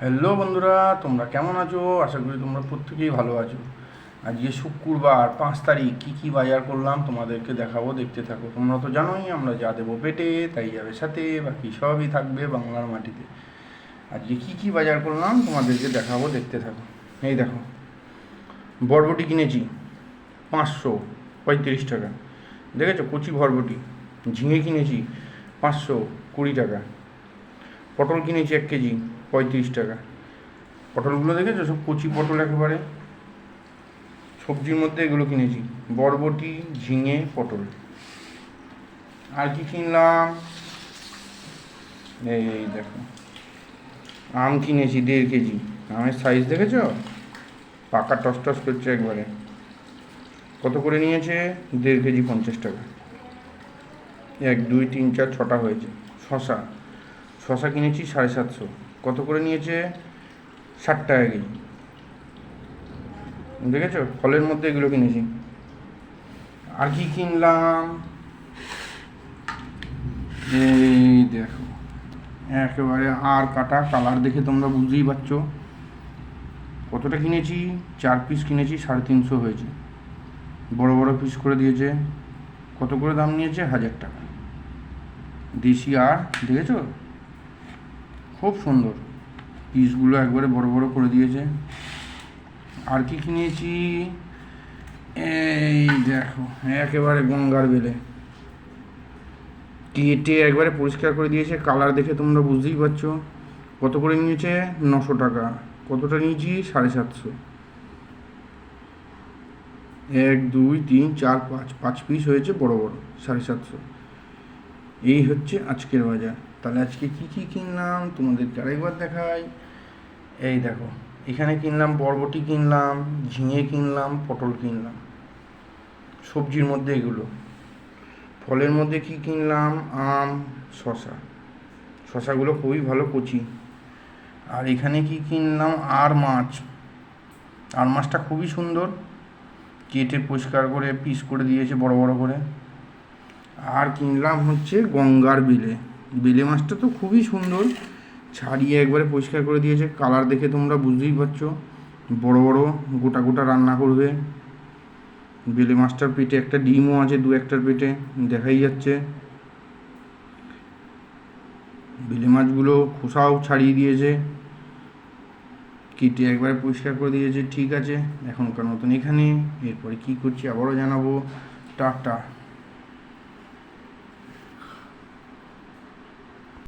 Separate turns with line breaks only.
Hello বন্ধুরা, তোমরা কেমন আছো? আশা করি তোমরা প্রত্যেকেই ভালো আছো। আজকে শুক্রবার 5 তারিখ কী কী বাজার করলাম তোমাদেরকে দেখাবো, দেখতে থাকো। তোমরা তো জানোই আমরা যা দেবো পেটে তাই যাবে সাথে, বাকি সবই থাকবে বাংলার মাটিতে। আজকে কী কী বাজার করলাম তোমাদেরকে দেখাবো, দেখতে থাকো। এই দেখো, বরবটি কিনেছি 535 টাকা, দেখেছো? কচি বরবটি। ঝিঙে কিনেছি 520 টাকা। পটল কিনেছি 1 কেজি 35 টাকা। পটলগুলো দেখেছো? সব কচি পটল একেবারে। সবজির মধ্যে এগুলো কিনেছি, বরবটি, ঝিঙে, পটল। আর কি কিনলাম, এই দেখো, আম কিনেছি 1.5 কেজি। আমের সাইজ দেখেছো? পাকা টস টস করছে একবারে। কত করে নিয়েছে? 1.5 কেজি 50 টাকা। 1 2 3 4 6টা হয়েছে। শশা শশা কিনেছি 750। কত করে নিয়েছে? 60 টাকা কেজি। দেখেছো? ফলের মধ্যে এগুলো কিনেছি। আর কি কিনলাম, এই দেখো, একেবারে আর কাটা কালার দেখে তোমরা বুঝতেই পারছো কতটা কিনেছি। 4 পিস কিনেছি, 350 হয়েছে। বড় বড় পিস করে দিয়েছে। কত করে দাম নিয়েছে? 1000 টাকা। দেশি আর, দেখেছো? খুব সুন্দর পিসগুলো, একবারে বড় বড় করে দিয়েছে। আর কি কিনেছি, এই দেখো, একেবারে গঙ্গার বেলে কেটে একবারে পরিষ্কার করে দিয়েছে। কালার দেখে তোমরা বুঝতেই পারছো। কত করে নিয়েছে? 900 টাকা। কতটা নিয়েছি? 750। 1 2 3 4 5 5 পিস হয়েছে বড় বড়, 750। এই হচ্ছে আজকের বাজার। তাহলে আজকে কি কি কিনলাম তোমাদেরকে আরেকবার দেখাই। এই দেখো, এখানে কিনলাম বরবটি, কিনলাম ঝিঙে, কিনলাম পটল, কিনলাম সবজির মধ্যে এগুলো। ফলের মধ্যে কি কিনলাম? আম, শশা। শশাগুলো খুবই ভালো কচি। আর এখানে কি কিনলাম? আর মাছ। আর মাছটা খুবই সুন্দর, কেটে পরিষ্কার করে পিস করে দিয়েছে বড় বড় করে। আর কিনলাম হচ্ছে গঙ্গার বেলে। বেলে মাছটা তো খুবই সুন্দর, ছাড়িয়ে একবারে পরিষ্কার করে দিয়েছে। কালার দেখে তোমরা বুঝতেই পারছো, বড় বড় গোটা গোটা রান্না করবে। বেলে মাছটার পেটে একটা ডিমও আছে, 2-1টার পেটে দেখাই যাচ্ছে। বেলে মাছগুলো খোসাও ছাড়িয়ে দিয়েছে, কেটে একবারে পরিষ্কার করে দিয়েছে। ঠিক আছে, এখনকার মতন এখানে। এরপরে কি করছি আবারও জানাবো। টাটা।